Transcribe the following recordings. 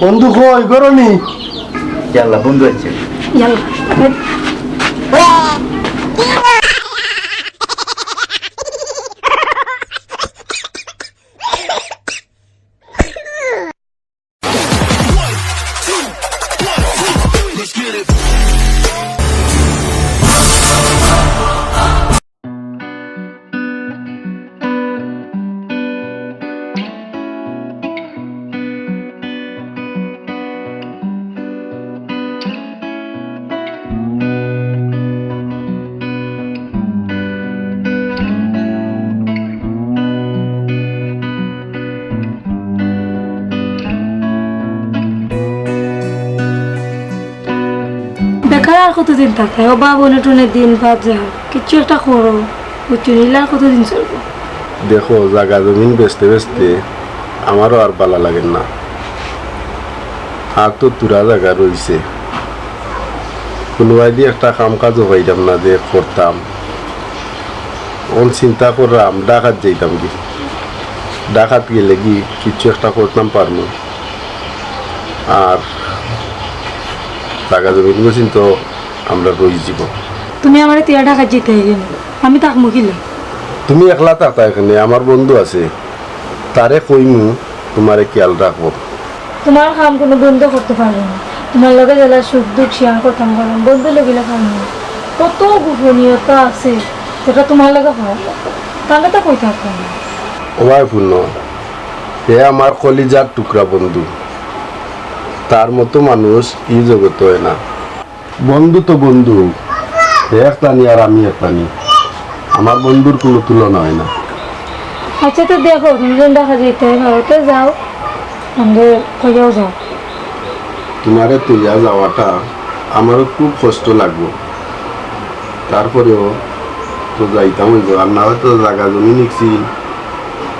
বন্ধু কই গরনি ইয়াল্লা বন্ধু আছে ইয়াল্লা বেকার আর কতদিন থাকে ও বা বোনে টোনে দিন বাদ যায় কিছু একটা করো বুঝছো নিলে আর কতদিন চলবো। দেখো জায়গা জমিন বেচতে বেচতে আমারও আর ভালো লাগে না। আর তো তুরা জায়গা রয়েছে, কোনোবাই দিয়ে একটা কাম কাজও পাইতাম না যে করতাম। ওন চিন্তা করলাম ডাকাত যাইতাম কি, ডাকাত গেলে কি কিছু একটা করতাম পারবো। আর জায়গা জমিন গেছেন তো আমরা রই যাব। তুমি আমার তিয়া ঢাকা যেতে গেলে আমি তাক মুখিলাম। তুমি একলা থাকতা এখানে, আমার বন্ধু আছে, তারে কইমু তোমারে খেয়াল রাখবো। তোমার কাম কোনো বন্ধ করতে পারবে না। তোমার লগে জেলা সুখ দুঃখ শেয়ার করতাম পারলাম, বন্ধু লগিলা কাম না। কত গোপনীয়তা আছে যেটা তোমার লগে হয় তাহলে তো কই থাকতাম না। ওয়াই পূর্ণ এ আমার কলিজার টুকরা বন্ধু, তার মতো মানুষ এই জগতে হয় না। বন্ধু তো বন্ধু, একটানি আর আমি একটানি, আমার বন্ধুর কোনো তুলনা হয় না। আচ্ছা তো দেখো তুমি যখন দেখা যেতে ভারতে যাও সঙ্গে কইয়াও যাও। তোমারে তুইয়া যাওয়াটা আমারও খুব কষ্ট লাগবো, তারপরেও তো যাইতাম হইব। আর না হয়তো জায়গা জমি নিচ্ছি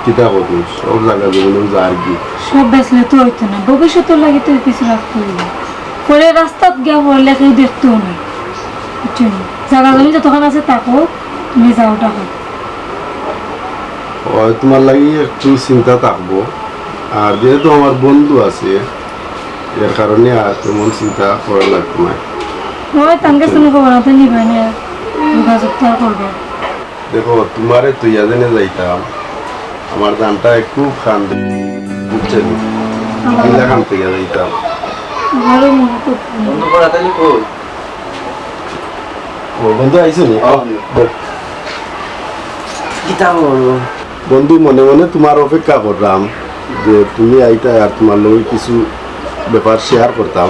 কিতা করবো, সব জায়গা জমিনেও যা আর কি। সব বেচলে তো হইতো না, ভবিষ্যতের লাগে তো কিছু রাখতে হইবে। পরে রাস্তাত গিয়া পড়লে কেউ দেখতেও না, বুঝছো না? জায়গা জমি যতক্ষণ আছে তাকো তুমি যাও টাকা। হয় তোমার লাগি একটু চিন্তা থাকবো, আর যেহেতু আমার বন্ধু আছে এর কারণে আর তেমন চিন্তা করা লাগতো না। হয় তাঙ্গে শুনে খবর আছে নিবে না, যোগাযোগ তো আর করবে। দেখো তোমারে তুইয়া জেনে যাইতাম, আমার দানটা একটু খান বুঝছেন, কিলা খান তুইয়া যাইতাম। আমারও মনে করতে বন্ধু পড়া তাহলে কই ও বন্ধু আইসো নি? কিতা বলবো বন্ধু মনে মনে তোমার অপেক্ষা করলাম যে তুমি আইতা আর তোমার লগে কিছু ব্যাপার শেয়ার করতাম।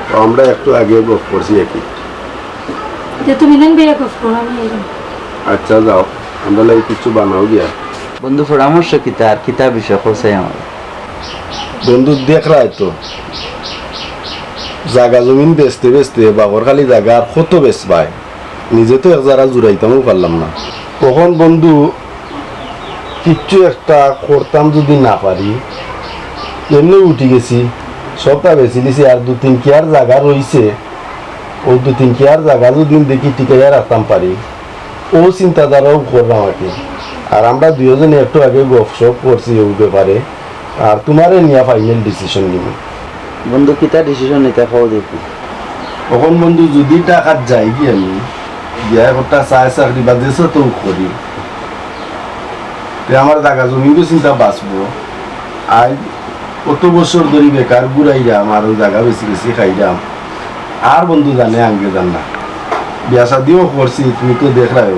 তো আমরা একটু আগে গপ করছি আর কি। যে তুমি নেন বিয়ে করো আমি এরকম। আচ্ছা যাও, আমরা লাগে কিছু বানাও গিয়া। বন্ধু পরামর্শ কিতা আর কিতা বিষয় কোসাই আমার বন্ধু দেখ রায় তো জাগা জমিন বেচতে বেচতে বাবর খালি জায়গা আর কত বেচবাই, নিজে তো এক যারা জুড়াইতামও পারলাম না। কখন বন্ধু কিচ্ছু একটা করতাম যদি না পারি, এমনি উঠি গেছি, সবটা বেশি দিছি। আর দু তিন কেয়ার জায়গা রয়েছে, ও দু তিন কেয়ার জায়গা যদি দেখি টিকাইয়া রাখতাম পারি, ও চিন্তাধারাও করলাম আর কি। আর আমরা দুজনে একটু আগে গপসপ করছি ওই ব্যাপারে, আর তোমারে নিয়ে ফাইনাল ডিসিশন নিব। বন্ধু কিতা ডিসিশন নিতে খাও দেখি। তখন বন্ধু যদি টাকার যাই কি আমি বিয়া একটা চায় চাকরি বা দেশে তো করি, আমার জায়গা জমিনও চিন্তা বাঁচবো। আর কত বছর ধরে বেকার ঘুরাইলাম আর ওই জায়গা বেশি বেশি খাইলাম, আর বন্ধু জানে আঙ্গে জান না। বিয়া শাদিও করছি, তুমি তো দেখ রায়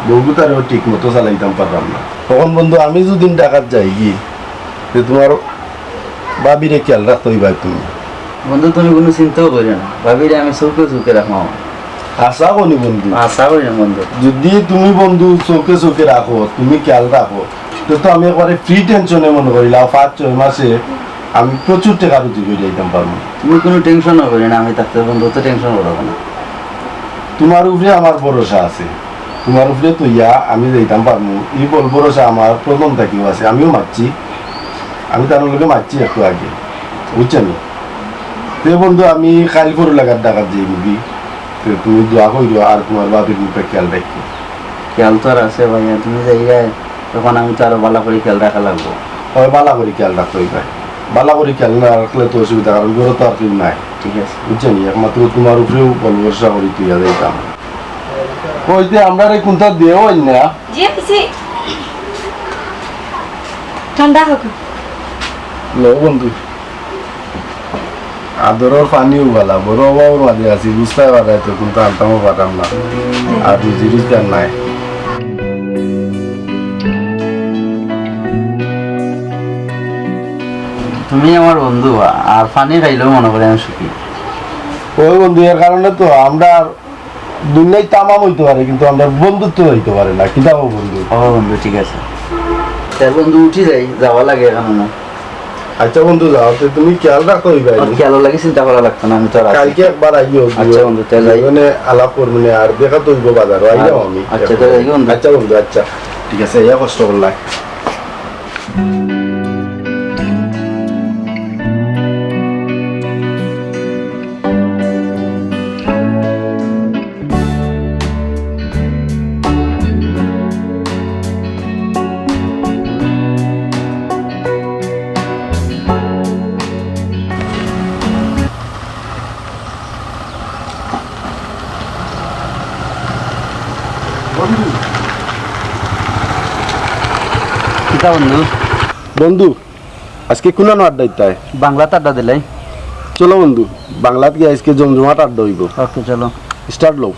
বউ তারও ঠিক মতো চালাইতাম পারলাম না। তখন বন্ধু আমি যদি টাকার যাই কি তোমার বাবিরে খেয়াল রাখতে হইবা তুমি। বন্ধু তুমি কোনো চিন্তাও করি না, ভাবিলে আমি চৌকে চৌকে রাখো। আশা করি বন্ধু, আশা করি না বন্ধু। যদি তুমি বন্ধু চোখে চোখে রাখো, তুমি খেয়াল রাখো, তো আমি একবারে ফ্রি টেনশনে মনে করিলাম 5-6 মাসে আমি প্রচুর টাকা রুজি করে যাইতাম পারবো। তুমি কোনো টেনশনও করি না, আমি থাকতে বন্ধু তো টেনশন করবো না। তোমার উপরে আমার ভরসা আছে, তোমার উপরে তো আমি যাইতাম পারবো, এই বল ভরসা আমার প্রথম থেকেও আছে। আমিও মারছি, আমি তার লোকে মারছি একটু আগে, বুঝছেন? তো বন্ধু আমি কাল পরে লাগার ডাকাত যাই মুভি, তো তুমি দোয়া করি আর তোমার বাপের মুখে খেয়াল রাখি। খেয়াল তো আর আছে ভাইয়া, তুমি যাই তখন আমি তো আরো ভালো করে খেয়াল রাখা লাগবো। হয় ভালো করে খেয়াল রাখতে হইবে। ভালো করে খেয়াল না রাখলে তো অসুবিধা, কারণ ঘরে তো আর কেউ নাই, ঠিক আছে। বুঝছেন? একমাত্র তোমার উপরেও ভরসা করি তুই আর এইটা কইতে আমরা এই কোনটা দেও না জি আইছি ঠান্ডা হোক লো বন্ধু, আদরের পানিও বালা, বড় অভাবের মাঝে আছি, বুঝতে পারাই তো কিন্তু আনতামও পারতাম না, আর রুজি রোজগার নাই। তুমি আমার বন্ধু, আর পানি খাইলেও মনে করে আমি সুখী। ওই বন্ধু এর কারণে তো আমরা দুনিয়ায় তামাম হইতে পারে, কিন্তু আমরা বন্ধুত্ব হইতে পারে না। কি দাও বন্ধু? ও বন্ধু ঠিক আছে, তার বন্ধু উঠি যাই, যাওয়া লাগে এখন না। আচ্ছা বন্ধু যাও, তো তুমি খেয়াল রাখো ওই ভাই, খেয়াল লাগে, চিন্তা করা লাগতো না, আমি তো আর আছি। কালকে একবার আইও। আচ্ছা বন্ধু, তাই যাই। মানে আলাপ করবো না, আর দেখা তো হইব বাজার আইও আমি। আচ্ছা তাই যাই বন্ধু। আচ্ছা বন্ধু, আচ্ছা ঠিক আছে, ইয়া কষ্ট করলাই। কিতা বন্ধু? বন্ধু আজকে কোন আড্ডা দিতে? বাংলাতে আড্ডা দিলাই? চলো বন্ধু, বাংলাত গিয়ে আজকে জমজমাট আড্ডা হইব। ওকে চলো, স্টার্ট লো।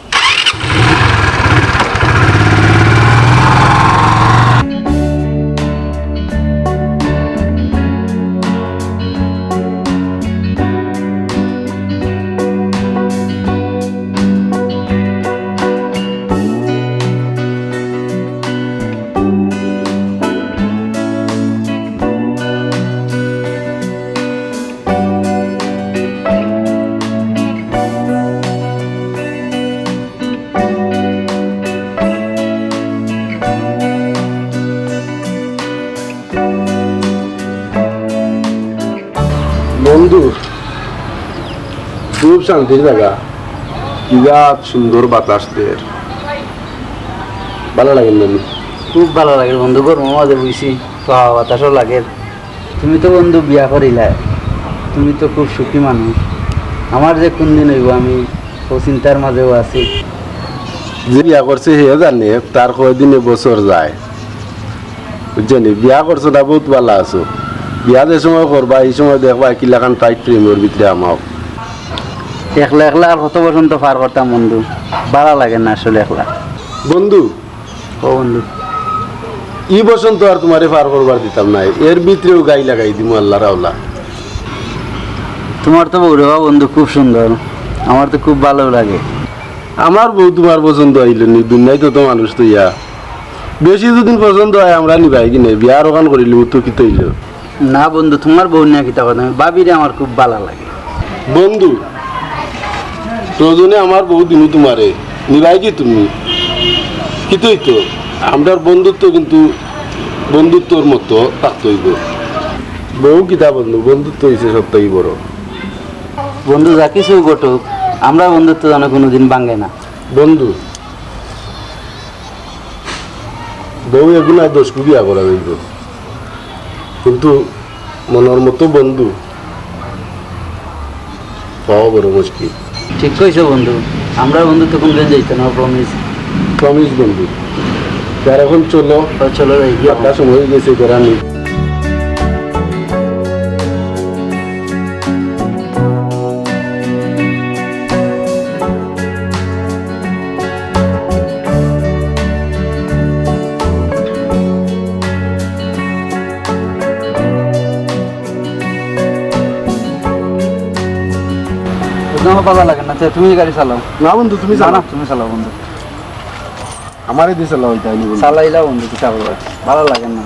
বন্ধু খুব শান্তির জায়গা, বিরাট সুন্দর বাতাস দের, ভালো লাগে বন্ধু। খুব ভালো লাগে বন্ধু, গরমের মাঝে বুঝছি, খাওয়া বাতাসও লাগে। তুমি তো বন্ধু বিয়া করিলাই, তুমি তো খুব সুখী মানুষ। আমার যে কোন দিন হইব, আমি ও চিন্তার মাঝেও আছি। যে বিয়া করছে সে জানে তার কয়দিনে বছর যায়, বুঝছেন? বিয়া করছো না বহুত ভালো আছো, বিয়া যে সময় করবা এই সময় দেখবা কিলাখান টাইট প্রেমের ভিতরে আমার একলা একলা আর কত বসন্ত পার করতাম বন্ধু, ভালো লাগে না আসলে একলা। বন্ধু। ও বন্ধু, ই বসন্ত আর তোমারে পার করবার দিতাম না, এর ভিতরেও গাই লাগাই দিমু আল্লাহ রাওলা। তোমার তো বউরেবা বন্ধু খুব সুন্দর, আমার তো খুব ভালো লাগে। আমার বউ তোমার পছন্দ হইল নি? দুনিয়ায় তো মানুষ তো ইয়া, বেশি দুদিন পছন্দ হয় আমরা নিবাই কিনে বিয়ার ওখান করিলি তো কি তৈল। না বন্ধু, তোমার বউ নিয়ে কিতা কথা, বাবিরে আমার খুব ভালো লাগে। বন্ধু প্রয়োজনে আমার বউ দিনু তোমারে নিবাই কি তুমি কি তো আমরার বন্ধুত্ব কিন্তু বন্ধুত্বর মতো থাকতে হইব। বউ কিতা বন্ধু, বন্ধুত্ব হইছে সবটাই বড়। বন্ধু যা কিছু ঘটুক, আমরা বন্ধুত্ব যেন কোনোদিন ভাঙে না। বন্ধু বউ এগুলো দোষ বিয়া করা যাইব, কিন্তু মনের মতো বন্ধু পাওয়া বড় মুশকিল। ঠিক কইছো বন্ধু, আমরা বন্ধুত্ব কোনদিন যাইতো না, প্রমিস। প্রমিস বন্ধু। তার এখন চলো, চলো যাই, একটা সময় হয়ে গেছে করানি। আমার ভালো লাগে না, তুমি গাড়ি চালাও। না বন্ধু তুমি না জানো, না, তুমি চালাও বন্ধু, আমারে দিছে লাইতাইনি বন্ধু। চালাইলা বন্ধু, কি চালাবো, ভালো লাগে না।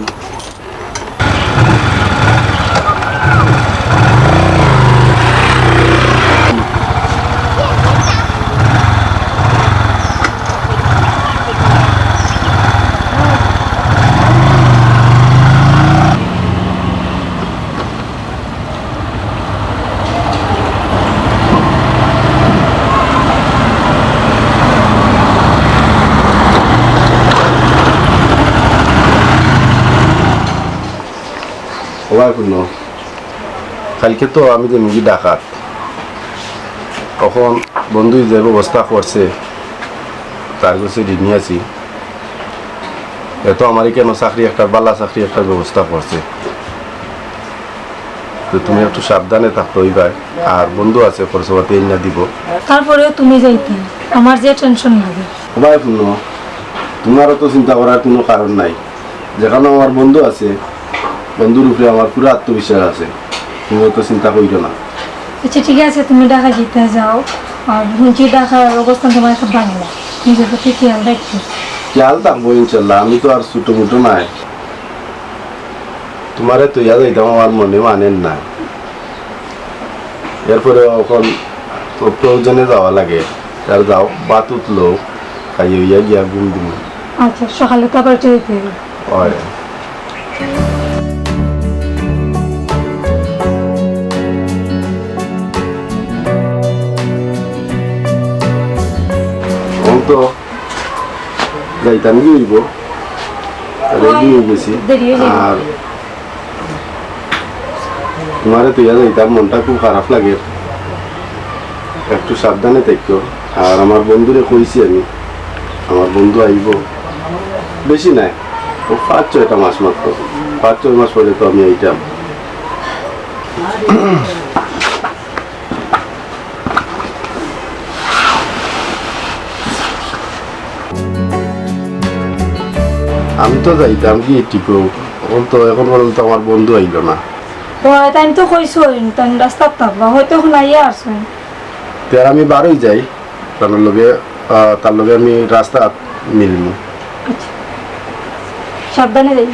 ওয়ালাইকুম কালকে তো আমি যে মুগি ডাকাত তখন বন্ধু যে ব্যবস্থা করছে তার কাছে ঋণী আছি এত আমারই কেন চাকরি একটা বালা চাকরি একটা ব্যবস্থা করছে তো তুমি একটু সাবধানে থাকতে হইবা আর বন্ধু আছে খরচপাতি না দিব তারপরেও তুমি যাইতে আমার যে টেনশন লাগে ভাই শুন তোমারও তো চিন্তা করার কোনো কারণ নাই যেখানে আমার বন্ধু আছে বন্ধুর উপরে আমার পুরো আত্মবিশ্বাস আছে তুমিও তো চিন্তা করিও না আচ্ছা ঠিক আছে তুমি ঢাকা যেতে যাও আর হুঁচি ঢাকার অবস্থান তোমার একটা ভালো না নিজের প্রতি খেয়াল রাখতে খেয়াল থাকবো ইনশাল্লাহ আমি তো আর ছোটো মোটো নাই তোমারে তো ইয়া যাইতাম আমার মনে মানেন না এরপরে এখন তো প্রয়োজনে যাওয়া লাগে আর যাও বাত উঠলো খাইয়ে ইয়া গিয়া ঘুম দিন আচ্ছা সকালে তো আবার যেতে হবে হয় তো যাইতাম কি হইব রেডি হয়ে গেছি দেরি হয়ে যাবে। আর তোমারে তো ইয়া যাইতাম মনটা খুব খারাপ লাগে একটু সাবধানে থাকতো আর আমার বন্ধুরে কইছি আমি আমার বন্ধু আইব বেশি নাই ও 5-6 মাস মাত্র 5-6 মাস পরে তো আমি আইতাম আমি তো যাইতাম কি টিকো এখন পর্যন্ত আমার বন্ধু আইলো না তাই তো কইছো তাই রাস্তা থাকবা হয়তো এখন আইয়া আসবেন তার আমি বারোই যাই তার লগে আমি রাস্তা মিলমু আচ্ছা সাবধানে যাই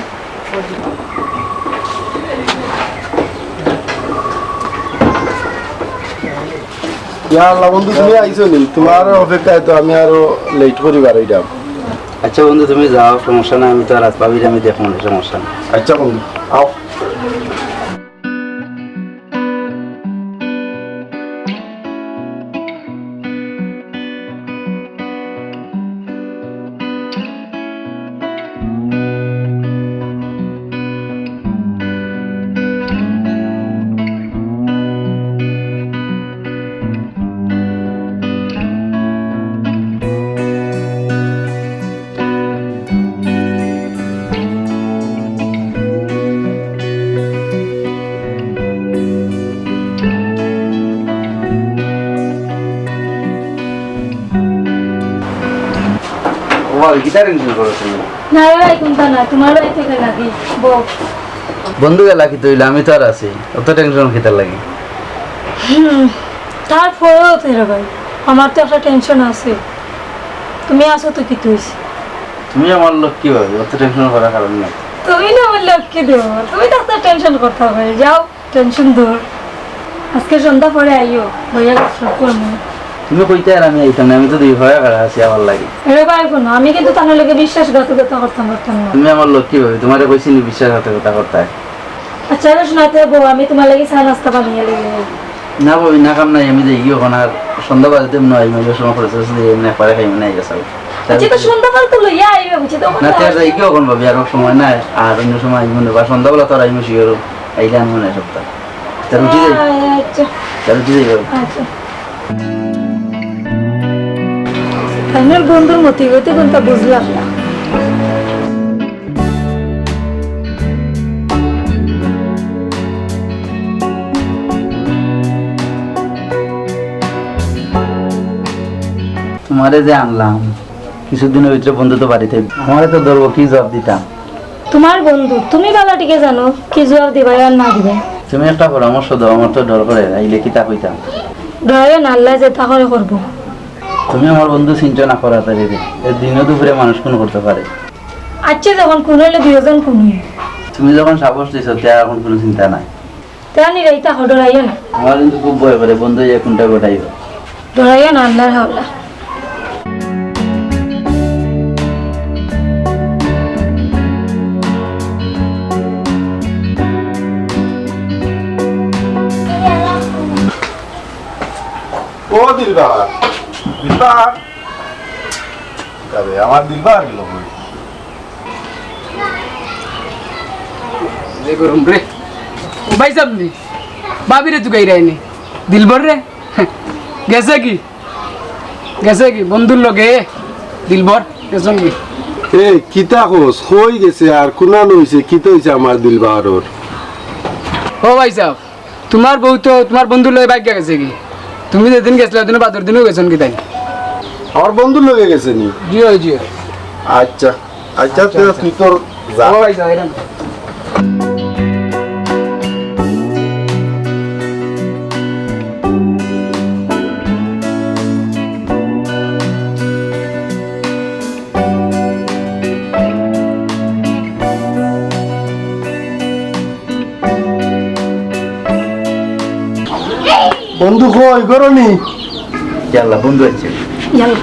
ইয়া আল্লাহ বন্ধু তুমি আইছো নি তোমার অপেক্ষায় তো আমি আরো লেট করি বারোই যাম আচ্ছা বন্ধু তুমি যাও সমস্যা নাই আমি তো আর আসবাবির আমি দেখো না সমস্যা নেই আচ্ছা বন্ধু আও গিটার টেনশন করো তুমি না ভাই কোনটা না তোমার ভাই থেকে লাগে বউ বন্ধু গেলা কি তৈলে আমি তো আর আছি অত টেনশন খেতে লাগে তারপরেও তেরা ভাই আমার তো একটা টেনশন আছে তুমি আসো তো কি তুই তুমি আমার লোক কি ভাবে অত টেনশন করার কারণ নাই তুমি না বললে কি দেবো তুমি তো একটা টেনশন করতে হবে যাও টেনশন দূর আজকে সন্ধ্যা পরে আইও ভাইয়া সব করবো তুমি কইতে আর আমি আইতাম না আমি তো দুই ভয়ে কারা আছি আমার লাগে এরে ভাই কোনো আমি কিন্তু তার লোকে বিশ্বাসঘাতকতা করতাম না তুমি আমার লোক কি ভাবে তোমার কইছি নি বিশ্বাসঘাতকতা করতে আচ্ছা এবার শোনাতে বউ আমি তোমার লাগে চা নাস্তা বানিয়ে লেগে না ভাবি না কাম নাই আমি যাই ওখানে আর সন্ধ্যা বাজতে মনে হয় মাইলের সময় করেছে এমনি পরে খাই নাই গেছে আচ্ছা তো সন্ধ্যাবেলা তো লইয়া আইবে বুঝছি তো না তার যাই কি ওখানে ভাবি আর সময় নাই আর অন্য সময় মনে বা সন্ধ্যাবেলা তো আর আমি শিওর আইলে আনবো না সপ্তাহ তার উঠি যাই আচ্ছা তার উঠি যাই ভাবি আচ্ছা ফাইনাল বন্ধুর মতি হইতে কোনটা বুঝলাম না তোমারে যে আনলাম কিছুদিনের ভিতরে বন্ধু তো বাড়িতে আমারে তো ধরবো কি জবাব দিতাম তোমার বন্ধু তুমি বালাটিকে জানো কি জবাব দিবা আর না দিবে তুমি একটা পরামর্শ দাও আমার তো ডর করে আইলে কি তা কইতাম ডরে নাল্লা যে তা করে করবো তুমি আমার বন্ধু চিন্তা না করা তারি এর দিনও দুপুরে মানুষ কোন করতে পারে আচ্ছা যখন কোন হইলে দুজন কোন তুমি যখন সাহস দিছো তা এখন কোনো চিন্তা নাই তানি রাইতা ডরাইয়া না আমার কিন্তু খুব ভয় করে বন্ধু যে কোনটা গোটাইব ডরাইয়া না আল্লাহর হাওলা ও দিলবার দিলবার আরে আমার দিলবার গেল রে গরম রে ও ভাই সামনে ভাবিরে তুই গাইরাইনি দিলবর রে গেছে কি বন্ধুর লগে দিলবর গেছন কি এ কিতা কোস হই গেছে আর কোনা নইছে কিতা হইছে আমার দিলবাহারর ও ভাই সাহেব তোমার বউ তো তোমার বন্ধুর লগে বাইক গেছে কি তুমি যেদিন গেছিলে ওদিন বাদর দিনও গেছেন কি তাই আমার বন্ধুর লগে গেছে নি জিও আচ্ছা আচ্ছা তুই তোর যা ও ভাই সাহেব বন্ধু কই গরনি ইয়াল্লা বন্ধু আছে ইয়াল্লা